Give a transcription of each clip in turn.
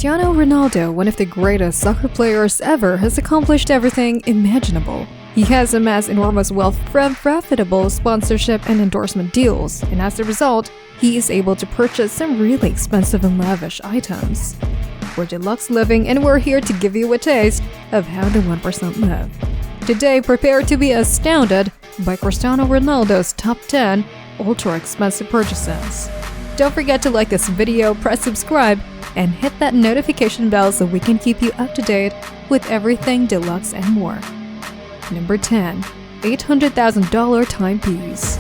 Cristiano Ronaldo, one of the greatest soccer players ever, has accomplished everything imaginable. He has amassed enormous wealth from profitable sponsorship and endorsement deals, and as a result, he is able to purchase some really expensive and lavish items. We're deluxe living, and we're here to give you a taste of how the 1% live. Today, prepare to be astounded by Cristiano Ronaldo's top 10 ultra-expensive purchases. Don't forget to like this video, press subscribe, and hit that notification bell so we can keep you up to date with everything deluxe and more. Number 10. $800,000 timepiece.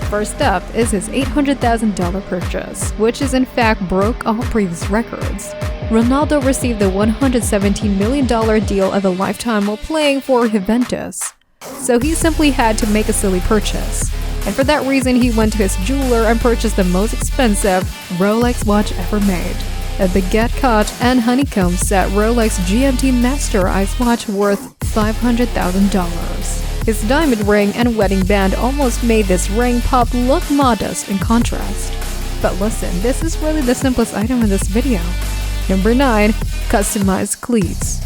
First up is his $800,000 purchase, which is in fact broke all previous records. Ronaldo received the $117 million deal of a lifetime while playing for Juventus, so he simply had to make a silly purchase. And for that reason, he went to his jeweler and purchased the most expensive Rolex watch ever made. A baguette cut and honeycomb set Rolex GMT Master Ice watch worth $500,000. His diamond ring and wedding band almost made this ring pop look modest in contrast. But listen, this is really the simplest item in this video. Number 9. Customized cleats.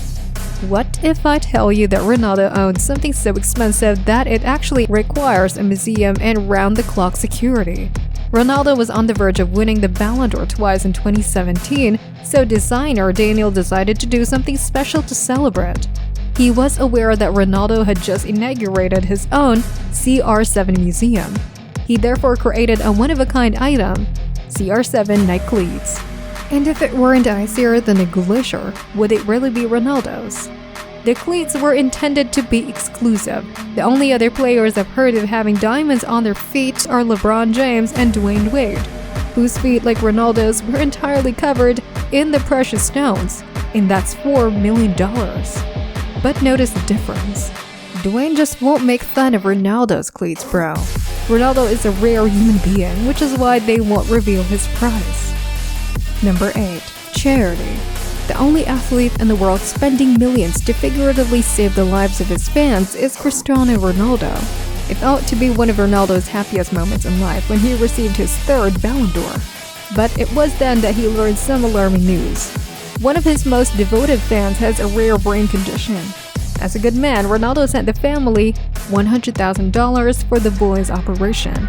What if I tell you that Ronaldo owns something so expensive that it actually requires a museum and round-the-clock security? Ronaldo was on the verge of winning the Ballon d'Or twice in 2017, so designer Daniel decided to do something special to celebrate. He was aware that Ronaldo had just inaugurated his own CR7 museum. He therefore created a one-of-a-kind item, CR7 Night Cleats. And if it weren't icier than a glacier, would it really be Ronaldo's? The cleats were intended to be exclusive. The only other players I've heard of having diamonds on their feet are LeBron James and Dwayne Wade, whose feet, like Ronaldo's, were entirely covered in the precious stones, and that's $4 million. But notice the difference. Dwayne just won't make fun of Ronaldo's cleats, bro. Ronaldo is a rare human being, which is why they won't reveal his price. Number 8. Charity. The only athlete in the world spending millions to figuratively save the lives of his fans is Cristiano Ronaldo. It ought to be one of Ronaldo's happiest moments in life when he received his 3rd Ballon d'Or. But it was then that he learned some alarming news. One of his most devoted fans has a rare brain condition. As a good man, Ronaldo sent the family $100,000 for the boy's operation.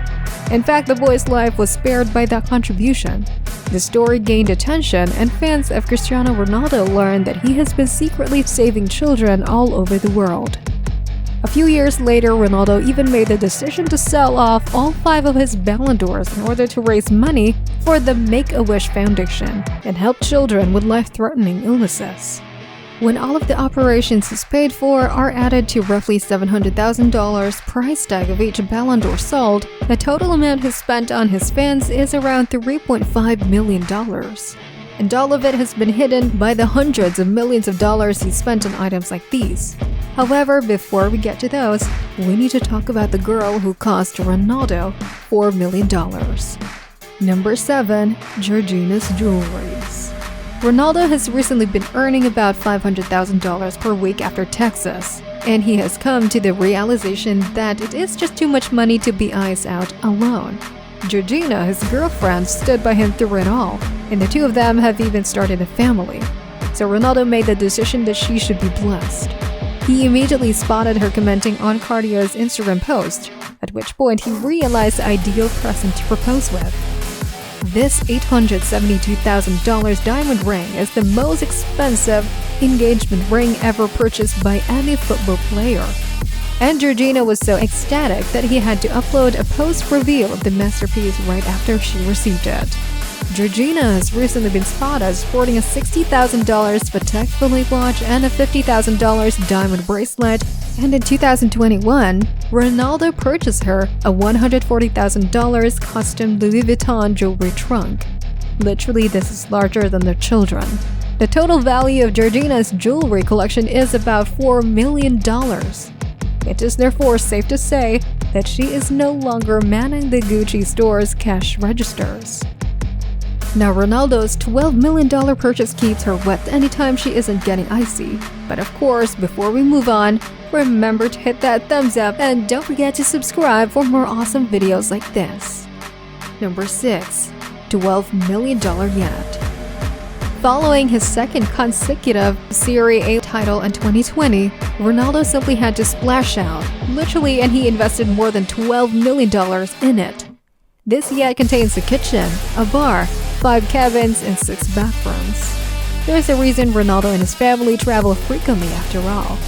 In fact, the boy's life was spared by that contribution. The story gained attention, and fans of Cristiano Ronaldo learned that he has been secretly saving children all over the world. A few years later, Ronaldo even made the decision to sell off all 5 of his Ballon d'Ors in order to raise money for the Make-A-Wish Foundation and help children with life-threatening illnesses. When all of the operations he's paid for are added to roughly $700,000 price tag of each Ballon d'Or sold, the total amount he spent on his fans is around $3.5 million. And all of it has been hidden by the hundreds of millions of dollars he spent on items like these. However, before we get to those, we need to talk about the girl who cost Ronaldo $4 million. Number 7. Georgina's jewelries. Ronaldo has recently been earning about $500,000 per week after taxes, and he has come to the realization that it is just too much money to be eyes out alone. Georgina, his girlfriend, stood by him through it all, and the two of them have even started a family. So Ronaldo made the decision that she should be blessed. He immediately spotted her commenting on Cartier's Instagram post, at which point he realized the ideal present to propose with. This $872,000 diamond ring is the most expensive engagement ring ever purchased by any football player. And Georgina was so ecstatic that he had to upload a post-reveal of the masterpiece right after she received it. Georgina has recently been spotted sporting a $60,000 Patek Philippe watch and a $50,000 diamond bracelet, and in 2021, Ronaldo purchased her a $140,000 custom Louis Vuitton jewelry trunk. Literally, this is larger than their children. The total value of Georgina's jewelry collection is about $4 million. It is therefore safe to say that she is no longer manning the Gucci store's cash registers. Now, Ronaldo's $12 million purchase keeps her wet anytime she isn't getting icy. But of course, before we move on, remember to hit that thumbs up and don't forget to subscribe for more awesome videos like this. Number 6. $12 million yacht. Following his second consecutive Serie A title in 2020, Ronaldo simply had to splash out, literally, and he invested more than $12 million in it. This yacht contains a kitchen, a bar, 5 cabins, and 6 bathrooms. There's a reason Ronaldo and his family travel frequently after all.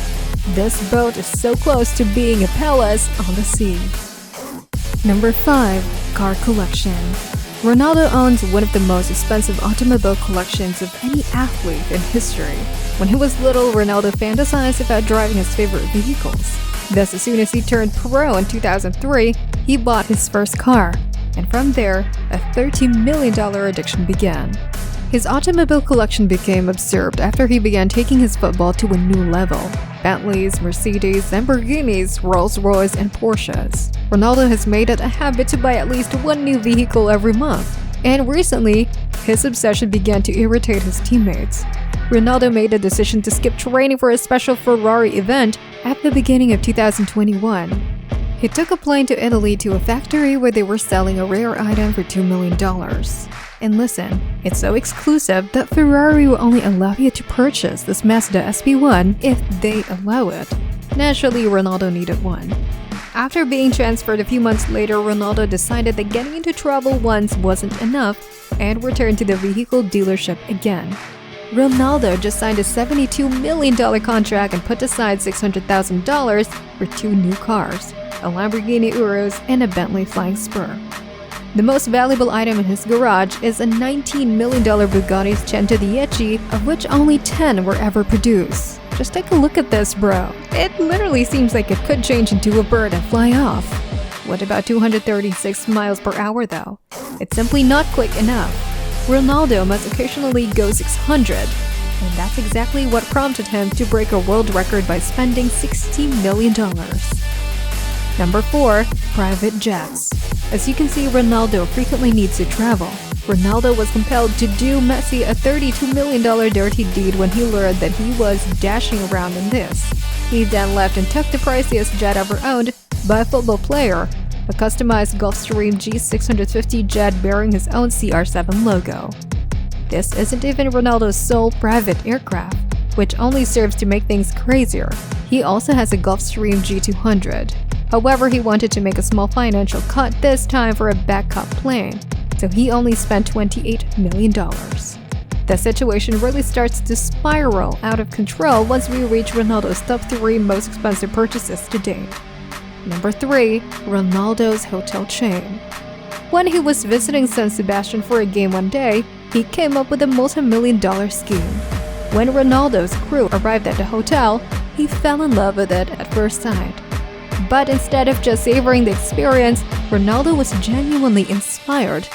This boat is so close to being a palace on the sea. Number 5. Car collection. Ronaldo owns one of the most expensive automobile collections of any athlete in history. When he was little, Ronaldo fantasized about driving his favorite vehicles. Thus, as soon as he turned pro in 2003, he bought his first car. And from there, a $30 million addiction began. His automobile collection became absurd after he began taking his football to a new level. Bentleys, Mercedes, Lamborghinis, Rolls-Royce, and Porsches. Ronaldo has made it a habit to buy at least one new vehicle every month. And recently, his obsession began to irritate his teammates. Ronaldo made the decision to skip training for a special Ferrari event at the beginning of 2021. He took a plane to Italy to a factory where they were selling a rare item for $2 million. And listen, it's so exclusive that Ferrari will only allow you to purchase this Mazda SP1 if they allow it. Naturally, Ronaldo needed one. After being transferred a few months later, Ronaldo decided that getting into trouble once wasn't enough and returned to the vehicle dealership again. Ronaldo just signed a $72 million contract and put aside $600,000 for 2 new cars, a Lamborghini Urus and a Bentley Flying Spur. The most valuable item in his garage is a $19 million Bugatti Centodieci, of which only 10 were ever produced. Just take a look at this, bro. It literally seems like it could change into a bird and fly off. What about 236 miles per hour though? It's simply not quick enough. Ronaldo must occasionally go 600, and that's exactly what prompted him to break a world record by spending $60 million. Number 4. Private jets. As you can see, Ronaldo frequently needs to travel. Ronaldo was compelled to do Messi a $32 million dirty deed when he learned that he was dashing around in this. He then left and took the priciest jet ever owned by a football player, a customized Gulfstream G650 jet bearing his own CR7 logo. This isn't even Ronaldo's sole private aircraft, which only serves to make things crazier. He also has a Gulfstream G200. However, he wanted to make a small financial cut this time for a backup plane, so he only spent $28 million. The situation really starts to spiral out of control once we reach Ronaldo's top 3 most expensive purchases to date. Number 3. Ronaldo's hotel chain. When he was visiting San Sebastian for a game one day, he came up with a multi-million-dollar scheme. When Ronaldo's crew arrived at the hotel, he fell in love with it at first sight. But instead of just savoring the experience, Ronaldo was genuinely inspired.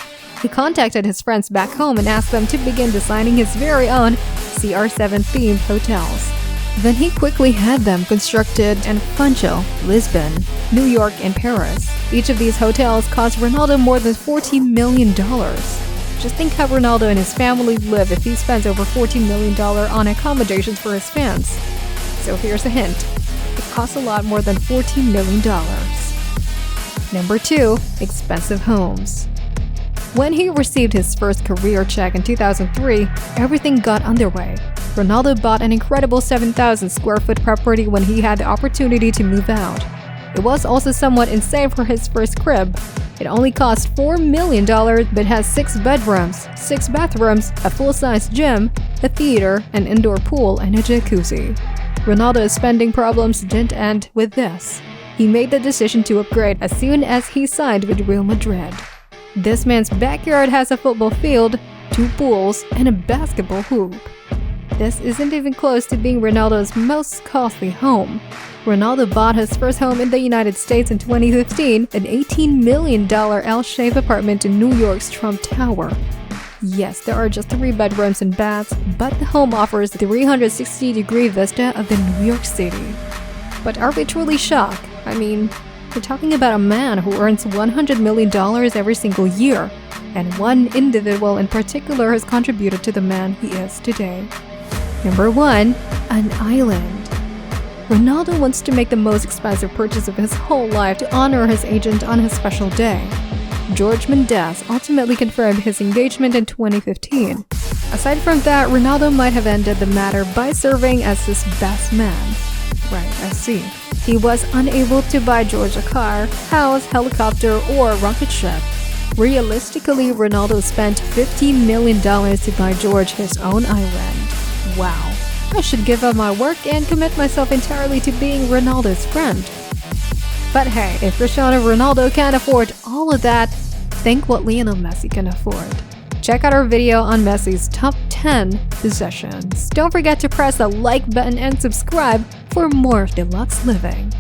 He contacted his friends back home and asked them to begin designing his very own CR7-themed hotels. Then he quickly had them constructed in Funchal, Lisbon, New York, and Paris. Each of these hotels cost Ronaldo more than $40 million. Just think how Ronaldo and his family live if he spends over $14 million on accommodations for his fans. So here's a hint. It costs a lot more than $14 million. Number 2. Expensive homes. When he received his first career check in 2003, everything got underway. Ronaldo bought an incredible 7,000 square foot property when he had the opportunity to move out. It was also somewhat insane for his first crib. It only cost $4 million but has 6 bedrooms, 6 bathrooms, a full-size gym, a theater, an indoor pool, and a jacuzzi. Ronaldo's spending problems didn't end with this. He made the decision to upgrade as soon as he signed with Real Madrid. This man's backyard has a football field, 2 pools, and a basketball hoop. This isn't even close to being Ronaldo's most costly home. Ronaldo bought his first home in the United States in 2015, an $18 million L-shaped apartment in New York's Trump Tower. Yes, there are just 3 bedrooms and baths, but the home offers a 360-degree vista of the New York City. But are we truly shocked? I mean, we're talking about a man who earns $100 million every single year, and one individual in particular has contributed to the man he is today. Number 1. An island. Ronaldo wants to make the most expensive purchase of his whole life to honor his agent on his special day. George Mendes ultimately confirmed his engagement in 2015. Aside from that, Ronaldo might have ended the matter by serving as his best man. Right, I see. He was unable to buy George a car, house, helicopter, or rocket ship. Realistically, Ronaldo spent $50 million to buy George his own island. Wow. I should give up my work and commit myself entirely to being Ronaldo's friend. But hey, if Cristiano Ronaldo can't afford all of that, think what Lionel Messi can afford. Check out our video on Messi's top 10 possessions. Don't forget to press the like button and subscribe for more deluxe living.